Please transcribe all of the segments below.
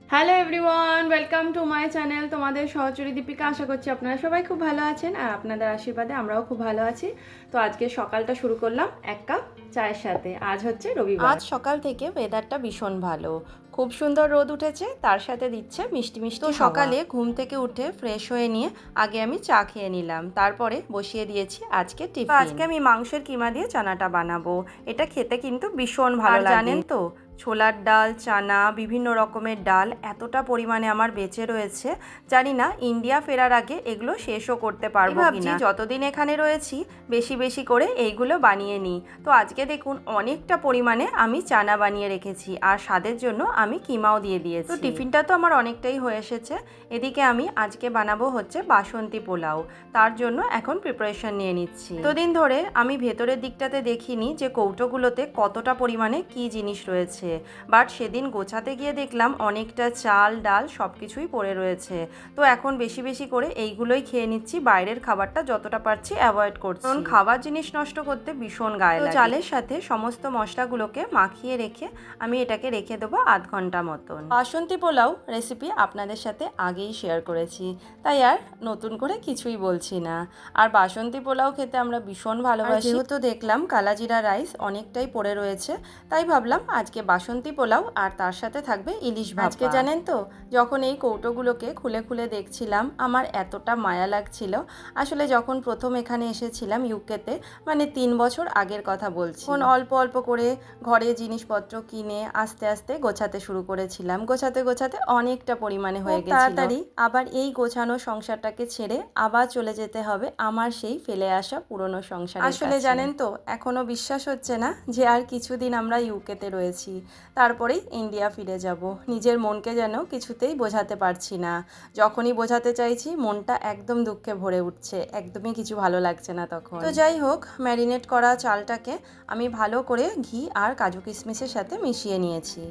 Hello everyone, welcome to my channel. তোমাদের সহচরী দীপিকা। আশা করছি আপনারা সবাই খুব ভালো আছেন আর আপনাদের আশীর্বাদে আমরাও খুব ভালো আছি। তো আজকে সকালটা শুরু করলাম এক কাপ চায়ের সাথে। আজ হচ্ছে রবিবার। আজ সকাল থেকে ওয়েদারটা ভীষণ ভালো, খুব সুন্দর রোদ উঠেছে, তার সাথে দিচ্ছে মিষ্টি মিষ্টি। তো সকালে ঘুম থেকে উঠে ফ্রেশ হয়ে নিয়ে আগে আমি চা খেয়ে নিলাম, তারপরে বসিয়ে দিয়েছি আজকে টিফিন। আজকে আমি মাংসের কিমা দিয়ে চানাটা বানাবো। এটা খেতে কিন্তু ভীষণ ভালো লাগে। জানেন তো, ছোলার ডাল, চানা, বিভিন্ন রকমের ডাল এতটা পরিমাণে আমার বেঁচে রয়েছে, জানি না ইন্ডিয়া ফেরার আগে এগুলো শেষও করতে পারবো কিনা। যতদিন এখানে রয়েছি বেশি বেশি করে এইগুলো বানিয়ে নিই। তো আজকে দেখুন অনেকটা পরিমাণে আমি চানা বানিয়ে রেখেছি আর স্বাদের জন্য আমি কিমাও দিয়ে দিয়েছি। তো টিফিনটা তো আমার অনেকটাই হয়ে এসেছে। এদিকে আমি আজকে বানাবো হচ্ছে বাসন্তী পোলাও, তার জন্য এখন প্রিপারেশন নিয়ে নিচ্ছি। এতদিন ধরে আমি ভেতরের দিকটাতে দেখিনি যে কৌটোগুলোতে কতটা পরিমাণে কি জিনিস রয়েছে, বাট সেদিন গোছাতে গিয়ে দেখলাম অনেকটা চাল ডাল সব কিছুই পড়ে রয়েছে। তো এখন বেশি বেশি করে এইগুলোই খেয়ে নিচ্ছি, বাইরের খাবারটা যতটা পারছি অ্যাভয়েড করছি, কারণ খাবার জিনিস নষ্ট করতে ভীষণ গায়ে লাগে। চালের সাথে সমস্ত মশলাগুলোকে মাখিয়ে রেখে আমি এটাকে রেখে দেবো আধ ঘন্টা মতন। বাসন্তী পোলাও রেসিপি আপনাদের সাথে আগেই শেয়ার করেছি, তাই আর নতুন করে কিছুই বলছি না। আর বাসন্তী পোলাও খেতে আমরা ভীষণ ভালোবাসি। যেহেতু দেখলাম কালাজিরা রাইস অনেকটাই পড়ে রয়েছে, তাই ভাবলাম আজকে বাসন্তী পোলাও আর তার সাথে থাকবে ইলিশ ভাপা। আজকে জানেন তো, যখন এই কৌটোগুলোকে খুলে খুলে দেখছিলাম আমার এতটা মায়া লাগছিল। আসলে যখন প্রথম এখানে এসেছিলাম ইউকেতে, মানে 3 বছর আগের কথা বলছি, তখন অল্প অল্প করে ঘরে জিনিসপত্র কিনে আস্তে আস্তে গোছাতে শুরু করেছিলাম। গোছাতে গোছাতে অনেকটা পরিমাণে হয়ে গেছিল। তাড়াতাড়ি আবার এই গোছানো সংসারটাকে ছেড়ে আবার চলে যেতে হবে আমার সেই ফেলে আসা পুরনো সংসার। আসলে জানেন তো, এখনো বিশ্বাস হচ্ছে না যে আর কিছুদিন আমরা ইউকেতে রয়েছি, তারপরেই ইন্ডিয়া ফিরে যাব। নিজের মনকে যেন কিছুতেই বোঝাতে পারছি না। যখনই বোঝাতে চাইছি মনটা একদম দুঃখে ভরে উঠছে, একদমই কিছু ভালো লাগছে না তখন। তো যাই হোক, ম্যারিনেট করা চালটাকে আমি ভালো করে ঘি আর কাজু কিশমিশের সাথে মিশিয়ে নিয়েছি।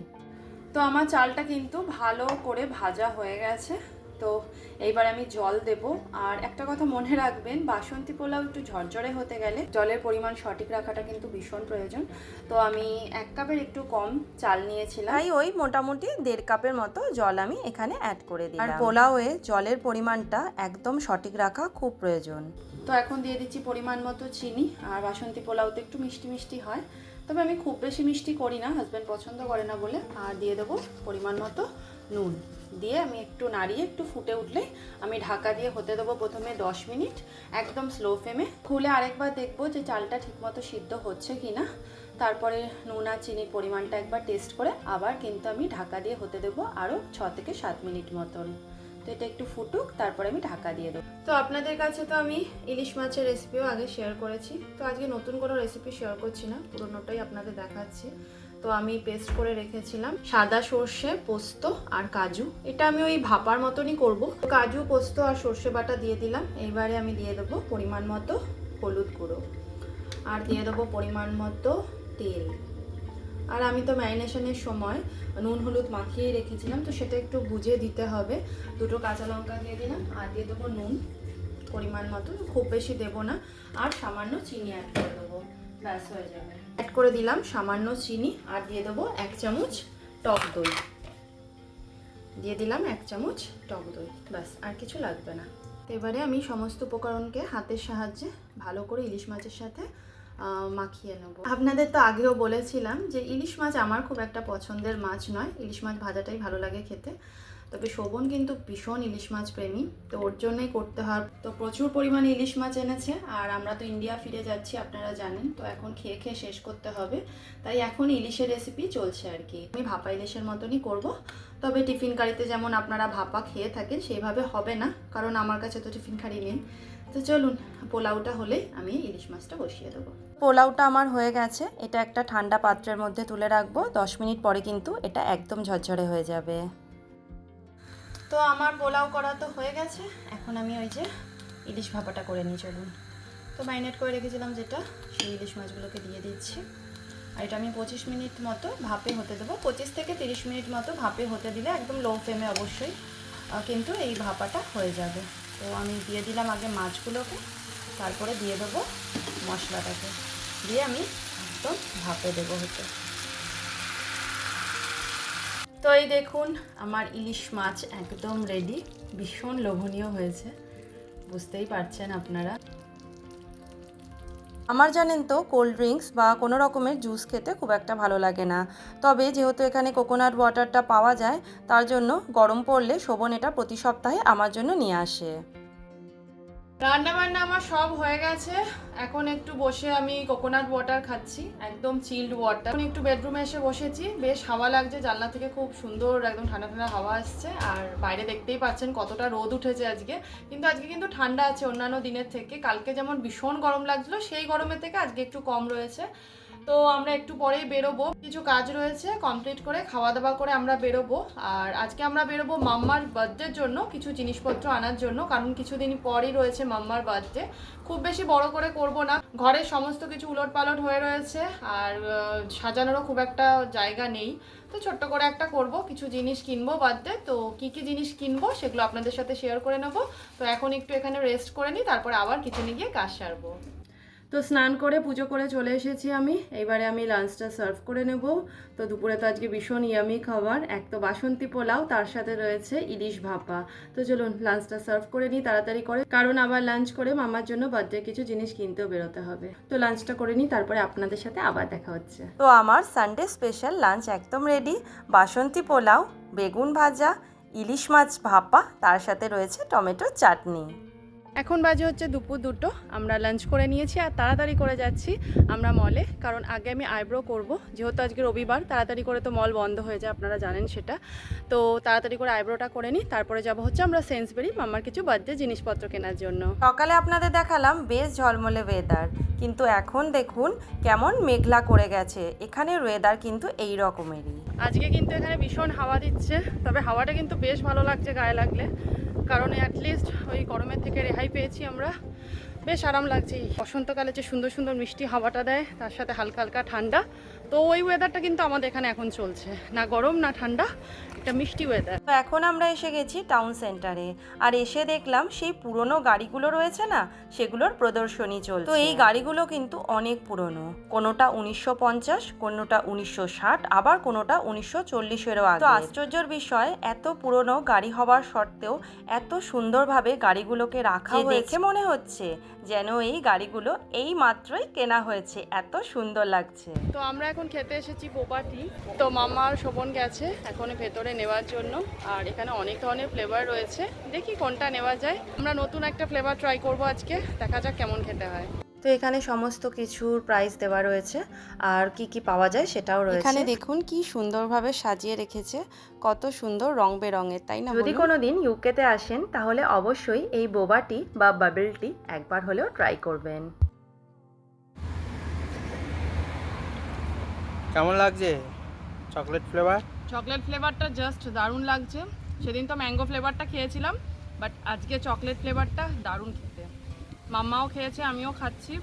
তো আমার চালটা কিন্তু ভালো করে ভাজা হয়ে গেছে। তো এইবার আমি জল দেব। আর একটা কথা মনে রাখবেন, বাসন্তী পোলাও একটু ঝরঝরে হতে গেলে জলের পরিমাণ সঠিক রাখাটা কিন্তু ভীষণ প্রয়োজন। তো আমি 1 কাপের একটু কম চাল নিয়েছিলাম, তাই ওই মোটামুটি 1.5 কাপের মতো জল আমি এখানে অ্যাড করে দিলাম। আর পোলাওয়ে জলের পরিমাণটা একদম সঠিক রাখা খুব প্রয়োজন। তো এখন দিয়ে দিচ্ছি পরিমাণ মতো চিনি। আর বাসন্তী পোলাও তো একটু মিষ্টি মিষ্টি হয়, তবে আমি খুব বেশি মিষ্টি করি না, হাজব্যান্ড পছন্দ করে না বলে। আর দিয়ে দেবো পরিমাণ মতো নুন। দিয়ে আমি একটু নাড়িয়ে একটু ফুটে উঠলেই আমি ঢাকা দিয়ে হতে দেবো প্রথমে 10 মিনিট একদম স্লো ফ্লেমে। খুলে আরেকবার দেখবো যে চালটা ঠিকমতো সিদ্ধ হচ্ছে কিনা। তারপরে নুন আর চিনির পরিমাণটা একবার টেস্ট করে আবার কিন্তু আমি ঢাকা দিয়ে হতে দেবো আরও 6 থেকে 7 মিনিট মতন। তো এটা একটু ফুটুক, তারপরে আমি ঢাকা দিয়ে দেবো। তো আপনাদের কাছে তো আমি ইলিশ মাছের রেসিপিও আগে শেয়ার করেছি, তো আজকে নতুন কোনো রেসিপি শেয়ার করছি না, পুরোনোটাই আপনাদের দেখাচ্ছি। তো আমি পেস্ট করে রেখেছিলাম সাদা সর্ষে, পোস্ত আর কাজু। এটা আমি ওই ভাপার মতনই করব। কাজু, পোস্ত আর সর্ষে বাটা দিয়ে দিলাম। এইবারে আমি দিয়ে দেবো পরিমাণ মতো হলুদ গুঁড়ো, আর দিয়ে দেবো পরিমাণ মতো তেল। আর আমি তো ম্যারিনেশনের সময় নুন হলুদ মাখিয়ে রেখেছিলাম, তো সেটা একটু বুঝে দিতে হবে। 2টো কাঁচা লঙ্কা দিয়ে দিলাম, আর দিয়ে দেবো নুন পরিমাণ মতো, খুব বেশি দেবো না। আর সামান্য চিনি অ্যাড করে দেবো, ব্যাস হয়ে যাবে। অ্যাড করে দিলাম সামান্য চিনি, আর দিয়ে দেবো 1 চামচ টক দই। দিয়ে দিলাম 1 চামচ টক দই, ব্যাস আর কিছু লাগবে না। তো এবারে আমি সমস্ত উপকরণকে হাতের সাহায্যে ভালো করে ইলিশ মাছের সাথে মাখিয়ে নেব। আপনাদের তো আগেও বলেছিলাম যে ইলিশ মাছ আমার খুব একটা পছন্দের মাছ নয়, ইলিশ মাছ ভাজাটাই ভালো লাগে খেতে। তবে শোভন কিন্তু ভীষণ ইলিশ মাছ প্রেমী, তো ওর জন্যই করতে হয়। তো প্রচুর পরিমাণে ইলিশ মাছ এনেছে, আর আমরা তো ইন্ডিয়া ফিরে যাচ্ছি আপনারা জানেন, তো এখন খেয়ে খেয়ে শেষ করতে হবে। তাই এখন ইলিশের রেসিপি চলছে আর কি। আমি ভাপা ইলিশের মতনই করব, তবে টিফিন কারিতে যেমন আপনারা ভাপা খেয়ে থাকেন সেইভাবে হবে না, কারণ আমার কাছে তো টিফিন কারি নেই। তো চলুন, পোলাওটা হলেই আমি ইলিশ মাছটা বসিয়ে দেবো। পোলাওটা আমার হয়ে গেছে, এটা একটা ঠান্ডা পাত্রের মধ্যে তুলে রাখবো। 10 মিনিট পরে কিন্তু এটা একদম ঝরঝরে হয়ে যাবে। তো আমার পোলাও করা তো হয়ে গেছে, এখন আমি ওই যে ইলিশ ভাপাটা করে নিই, চলুন। তো ম্যারিনেট করে রেখেছিলাম যেটা, সেই ইলিশ মাছগুলোকে দিয়ে দিচ্ছি। আর এটা আমি 25 মিনিট মতো ভাপে হতে দেবো। 25 থেকে 30 মিনিট মতো ভাপে হতে দিলে, একদম লো ফ্লেমে অবশ্যই, কিন্তু এই ভাপাটা হয়ে যাবে। তো আমি দিয়ে দিলাম আগে মাছগুলোকে, তারপরে দিয়ে দেবো মশলাটাকে, দিয়ে আমি একদম ভাপে দেবো হতে। তো এই দেখুন আমার ইলিশ মাছ একদম রেডি, ভীষণ লোভনীয় হয়েছে, বুঝতেই পারছেন আপনারা। আমার জানেন তো কোল্ড ড্রিঙ্কস বা কোনো রকমের জুস খেতে খুব একটা ভালো লাগে না, তবে যেহেতু এখানে কোকোনাট ওয়াটারটা পাওয়া যায় তার জন্য গরম পড়লে শোভন এটা প্রতি সপ্তাহে আমার জন্য নিয়ে আসে। রান্না বান্না আমার সব হয়ে গেছে, এখন একটু বসে আমি কোকোনাট ওয়াটার খাচ্ছি, একদম চিল্ড ওয়াটার। এখন একটু বেডরুমে এসে বসেছি, বেশ হাওয়া লাগছে, জানলা থেকে খুব সুন্দর একদম ঠান্ডা ঠান্ডা হাওয়া আসছে। আর বাইরে দেখতেই পাচ্ছেন কতটা রোদ উঠেছে আজকে, কিন্তু আজকে কিন্তু ঠান্ডা আছে অন্যান্য দিনের থেকে। কালকে যেমন ভীষণ গরম লাগছিল, সেই গরমের থেকে আজকে একটু কম রয়েছে। তো আমরা একটু পরেই বেরোবো, কিছু কাজ রয়েছে কমপ্লিট করে খাওয়া দাওয়া করে আমরা বেরোবো। আর আজকে আমরা বেরোবো মাম্মার বার্থডের জন্য, কিছু জিনিসপত্র আনার জন্য, কারণ কিছুদিন পরই রয়েছে মাম্মার বার্থডে। খুব বেশি বড় করে করব না, ঘরের সমস্ত কিছু উলটপালট হয়ে রয়েছে আর সাজানোরও খুব একটা জায়গা নেই, তো ছোট্ট করে একটা করব, কিছু জিনিস কিনবো বার্থডে। তো কি কি জিনিস কিনবো সেগুলো আপনাদের সাথে শেয়ার করে নেবো। তো এখন একটু এখানে রেস্ট করে নিই, তারপরে আবার কিচেনে গিয়ে কাজ সারবো। তো স্নান করে পুজো করে চলে এসেছি আমি, এইবারে আমি লাঞ্চটা সার্ভ করে নেব। তো দুপুরে তো আজকে ভীষণ ইয়ামি খাবার, এক তো বাসন্তী পোলাও, তার সাথে রয়েছে ইলিশ ভাপা। তো চলুন লাঞ্চটা সার্ভ করে নিই তাড়াতাড়ি করে, কারণ আবার লাঞ্চ করে মামার জন্য বার্থডে কিছু জিনিস কিনতেও বেরোতে হবে। তো লাঞ্চটা করে নিই, তারপরে আপনাদের সাথে আবার দেখা হচ্ছে। তো আমার সানডে স্পেশাল লাঞ্চ একদম রেডি, বাসন্তী পোলাও, বেগুন ভাজা, ইলিশ মাছ ভাপা, তার সাথে রয়েছে টমেটো চাটনি। এখন বাজে হচ্ছে দুপুর 2টো, আমরা লাঞ্চ করে নিয়েছি আর তাড়াতাড়ি করে যাচ্ছি আমরা মলে, কারণ আগে আমি আইব্রো করব, যেহেতু আজকে রবিবার, তাড়াতাড়ি করে তো মল বন্ধ হয়ে যায়, আপনারা জানেন সেটা। তো তাড়াতাড়ি করে আইব্রোটা করে নিই, তারপরে যাব হচ্ছে আমরা সেন্সবেরি মামার কিছু বার্থডে জিনিসপত্র কেনার জন্য। সকালে আপনাদের দেখালাম বেশ ঝলমলে ওয়েদার, কিন্তু এখন দেখুন কেমন মেঘলা করে গেছে। এখানে ওয়েদার কিন্তু এই রকমেরই। আজকে কিন্তু এখানে ভীষণ হাওয়া দিচ্ছে, তবে হাওয়াটা কিন্তু বেশ ভালো লাগছে গায়ে লাগলে, কারণ অ্যাটলিস্ট ওই গরমের থেকে রেহাই পেয়েছি আমরা, বেশ আরাম লাগছে। বসন্তকালে যে সুন্দর সুন্দর মিষ্টি হাওয়াটা দেয়, তার সাথে হালকা হালকা ঠান্ডা, তো ওই ওয়েদারটা কিন্তু আমাদের এখানে এখন চলছে, না গরম না ঠান্ডা, একটা মিষ্টি ওয়েদার। তো এখন আমরা এসে গেছি টাউন সেন্টারে, আর এসে দেখলাম সেই পুরনো গাড়িগুলো রয়েছে না, সেগুলোর প্রদর্শনী চলছে। তো এই গাড়িগুলো কিন্তু অনেক পুরনো, কোনোটা 1950, কোনোটা 1960, আবার কোনোটা 1940-এরও আগে। তো আশ্চর্যের বিষয়, এত পুরনো গাড়ি হওয়ার সত্ত্বেও এত সুন্দরভাবে গাড়িগুলোকে রাখা হয়েছে, দেখে মনে হচ্ছে যেন এই গাড়িগুলো এই মাত্রই কেনা হয়েছে, এত সুন্দর লাগছে। তো আমরা এখন খেতে এসেছি বোবা টি, তো মামা আর শোভন গেছে এখন ভেতরে নেওয়ার জন্য, আর এখানে অনেক ধরনের ফ্লেভার রয়েছে, দেখি কোনটা নেওয়া যায়। আমরা নতুন একটা ফ্লেভার ট্রাই করব আজকে, দেখা যাক কেমন খেতে হয়। তো এখানে সমস্ত কিছুর প্রাইস দেওয়া রয়েছে, আর কি কি পাওয়া যায় সেটাও রয়েছে। এখানে দেখুন কি সুন্দরভাবে সাজিয়ে রেখেছে, কত সুন্দর রং বেরঙের, তাই না? যদি কোনোদিন ইউকেতে আসেন তাহলে অবশ্যই এই বোবা টি বা বাবল টি একবার হলেও ট্রাই করবেন। কেমন লাগছে চকলেট ফ্লেভার? চকলেট ফ্লেভারটা জাস্ট দারুণ লাগছে। সেদিন তো ম্যাঙ্গো ফ্লেভারটা খেয়েছিলাম, বাট আজকে চকলেট ফ্লেভারটা দারুণ খেতে। মাম্মাও খেয়েছে, আমিও খাচ্ছি।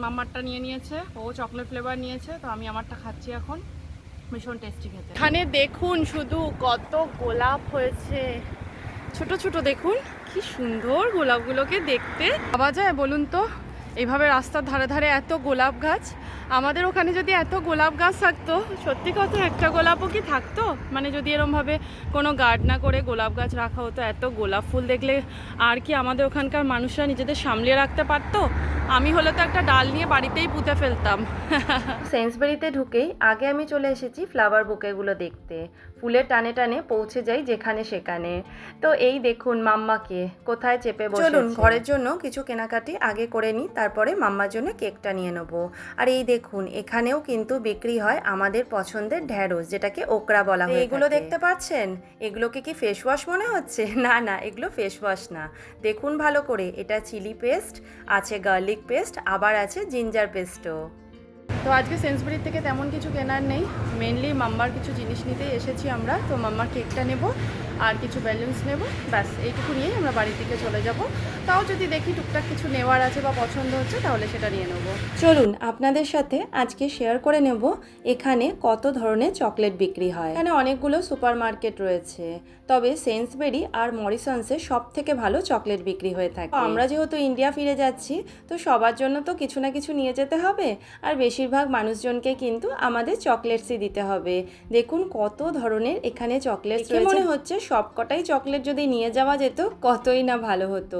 মামারটা নিয়ে নিয়েছে, ও চকলেট ফ্লেভার নিয়েছে, তো আমি আমারটা খাচ্ছি এখন। ভীষণ টেস্টি খেতে। এখানে দেখুন শুধু কত গোলাপ হয়েছে, ছোট ছোট, দেখুন কি সুন্দর গোলাপগুলোকে দেখতে। পাওয়া যায় বলুন তো এইভাবে রাস্তার ধারে ধারে এত গোলাপ গাছ? আমাদের ওখানে যদি এত গোলাপ গাছ থাকতো, সত্যি কথা একটা গোলাপও কি থাকতো? মানে যদি এরমভাবে কোনো গার্ড না করে গোলাপ গাছ রাখা হতো, এত গোলাপ ফুল দেখলে আর কি আমাদের ওখানকার মানুষরা নিজেদের সামলিয়ে রাখতে পারতো? আমি হলে তো একটা ডাল নিয়ে বাড়িতেই পুঁতে ফেলতাম। সেন্সবেরিতে ঢুকেই আগে আমি চলে এসেছি ফ্লাওয়ার বুকেগুলো দেখতে, ফুলের টানে টানে পৌঁছে যাই যেখানে সেখানে। তো এই দেখুন মাম্মাকে কোথায় চেপে বসেছে। চলুন ঘরের জন্য কিছু কেনাকাটি আগে করে নিই, তারপরে মাম্মার জন্য কেকটা নিয়ে নেবো। আর এই দেখুন এখানেও কিন্তু বিক্রি হয় আমাদের পছন্দের ঢ্যাঁড়স, যেটাকে ওকরা বলা হয়। এগুলো দেখতে পাচ্ছেন, এগুলোকে কি ফেস ওয়াশ মনে হচ্ছে? না না, এগুলো ফেস ওয়াশ না, দেখুন ভালো করে, এটা চিলি পেস্ট আছে, গার্লিক পেস্ট, আবার আছে জিঞ্জার পেস্টও। তো আজকে সেন্সবেরি থেকে তেমন কিছু কেনার নেই, মেনলি মাম্মার কিছু জিনিস নিতেই এসেছি আমরা। তো মাম্মার কেকটা নেব আর কিছু ব্যালুন্স নেব, ব্যাস এইটুকু নিয়েই আমরা বাড়ির দিকে চলে যাব। তাও যদি দেখি টুকটাক কিছু নেওয়ার আছে বা পছন্দ হচ্ছে তাহলে সেটা নিয়ে নেব। চলুন আপনাদের সাথে আজকে শেয়ার করে নেব এখানে কত ধরনের চকলেট বিক্রি হয়। এখানে অনেকগুলো সুপার মার্কেট রয়েছে, তবে সেন্সবেরি আর মরিসনসে সব থেকে ভালো চকলেট বিক্রি হয়ে থাকে। আমরা যেহেতু ইন্ডিয়া ফিরে যাচ্ছি, তো সবার জন্য তো কিছু না কিছু নিয়ে যেতে হবে, আর বেশিরভাগ বেশিরভাগ মানুষজনকে কিন্তু আমাদের চকলেটসই দিতে হবে। দেখুন কত ধরনের এখানে চকলেটস রয়েছে, মনে হচ্ছে সবকটাই চকলেট যদি নিয়ে যাওয়া যেত কতই না ভালো হতো।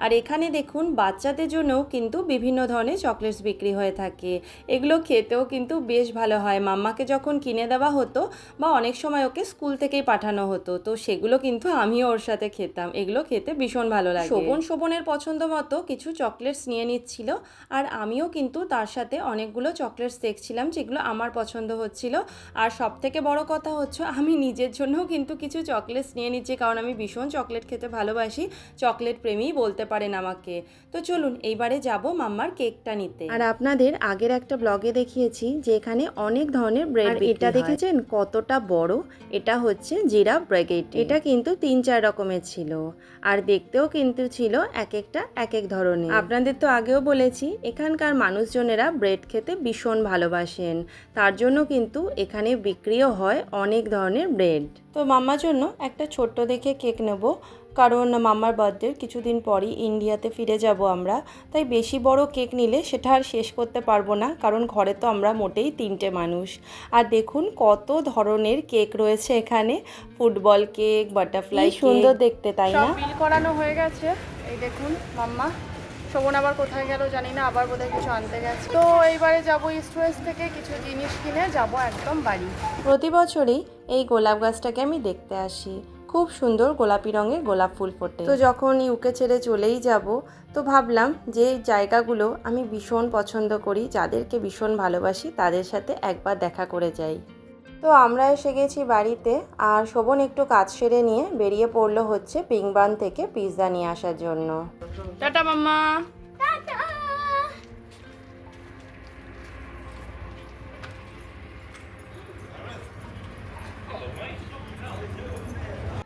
আর এখানে দেখুন বাচ্চাদের জন্যও কিন্তু বিভিন্ন ধরনের চকলেটস বিক্রি হয়ে থাকে। এগুলো খেতেও কিন্তু বেশ ভালো হয়। মাম্মাকে যখন কিনে দেওয়া হতো বা অনেক সময় ওকে স্কুল থেকেই পাঠানো হতো, তো সেগুলো কিন্তু আমিও ওর সাথে খেতাম। এগুলো খেতে ভীষণ ভালো লাগে। শোভনের পছন্দ মতো কিছু চকলেটস নিয়ে নিচ্ছিল, আর আমিও কিন্তু তার সাথে অনেকগুলো চকলেটস দেখছিলাম যেগুলো আমার পছন্দ হচ্ছিল। আর সব থেকে বড় কথা হচ্ছে আমি নিজের জন্যও কিন্তু কিছু চকলেটস নিয়ে নিচ্ছি, কারণ আমি ভীষণ চকলেট খেতে ভালোবাসি। চকলেট প্রেমীই বলতে পারেন আমাকে। তো চলুন এইবারে যাব মাম্মার কেকটা নিতে। আর আপনাদের আগের একটা ব্লগে দেখিয়েছি যে এখানে অনেক ধরনের ব্রেড, এটা দেখেছেন কতটা বড়। এটা হচ্ছে জিরাফ ব্রেগেট। এটা কিন্তু 3-4 রকমের ছিল, আর দেখতেও কিন্তু ছিল এক একটা এক এক ধরনের। আপনাদের তো আগেও বলেছি এখানকার মানুষজনেরা ব্রেড খেতে ভীষণ ভালোবাসেন, তার জন্য কিন্তু এখানে বিক্রিও হয় অনেক ধরনের ব্রেড। তো মাম্মার জন্য একটা ছোট্ট দেখে কেক নেব, কারণ মাম্মার বার্থডের কিছুদিন পরই ইন্ডিয়াতে ফিরে যাব আমরা। তাই বেশি বড় কেক নিলে সেটা আর শেষ করতে পারবো না, কারণ ঘরে তো আমরা মোটেই 3টে মানুষ। আর দেখুন কত ধরনের কেক রয়েছে এখানে, ফুটবল কেক, বাটারফ্লাই, সুন্দর দেখতে তাই না? বিল করানো হয়ে গেছে। এই দেখুন মাম্মা, শোভন আবার কোথায় গেল জানি না, আবার বোধহয় কিছু আনতে গেছে। তো এইবারে যাবো ইস্ট ওয়েস্ট থেকে কিছু জিনিস কিনে যাব একদম বাড়ি। প্রতি বছরই এই গোলাপ গাছটাকে আমি দেখতে আসি, খুব সুন্দর গোলাপি রঙের গোলাপ ফুল ফোটে। তো যখন ইউকে ছেড়ে চলেই যাব, তো ভাবলাম যে জায়গাগুলো আমি ভীষণ পছন্দ করি, যাদেরকে ভীষণ ভালোবাসি, তাদের সাথে একবার দেখা করে যাই। তো আমরা এসে গেছি বাড়িতে, আর শোভন একটু কাজ সেরে নিয়ে বেরিয়ে পড়লো হচ্ছে পিংবান থেকে পিৎজা নিয়ে আসার জন্য। টাটা মাম্মা।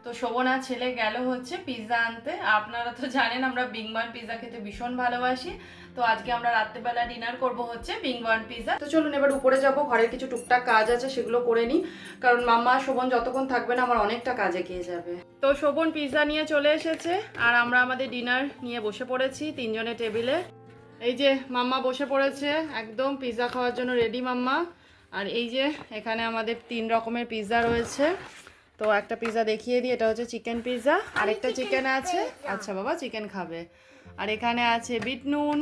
তো শোভন আর ছেলে গেল হচ্ছে পিৎজা আনতে। আপনারা তো জানেন আমরা বিংবান পিৎজা খেতে ভীষণ ভালোবাসি, তো আজকে আমরা রাত্রেবেলা ডিনার করব হচ্ছে বিংবান পিৎজা। তো চলুন এবার উপরে যাব, ঘরের কিছু টুকটাক কাজ আছে সেগুলো করে নিই, কারণ মাম্মা শোভন যতক্ষণ থাকবে না আমার অনেকটা কাজে গিয়ে যাবে। তো শোভন পিৎজা নিয়ে চলে এসেছে, আর আমরা আমাদের ডিনার নিয়ে বসে পড়েছি 3 জনের টেবিলে। এই যে মাম্মা বসে পড়েছে একদম পিৎজা খাওয়ার জন্য রেডি মাম্মা। আর এই যে এখানে আমাদের 3 রকমের পিৎজা রয়েছে। তো একটা পিৎজা দেখিয়ে দিই, এটা হচ্ছে চিকেন পিৎজা, আরেকটা চিকেন আছে। আচ্ছা বাবা চিকেন খাবে। আর এখানে আছে বিট নুন,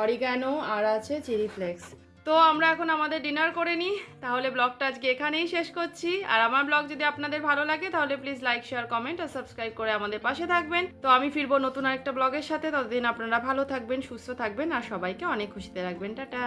অরিগানো, আর আছে চিলি ফ্লেক্স। তো আমরা এখন আমাদের ডিনার করে নিই, তাহলে ব্লগটা আজকে এখানেই শেষ করছি। আর আমার ব্লগ যদি আপনাদের ভালো লাগে তাহলে প্লিজ লাইক, শেয়ার, কমেন্ট আর সাবস্ক্রাইব করে আমাদের পাশে থাকবেন। তো আমি ফিরবো নতুন আরেকটা ব্লগের সাথে, ততদিন আপনারা ভালো থাকবেন, সুস্থ থাকবেন, আর সবাইকে অনেক খুশিতে রাখবেন। টাটা।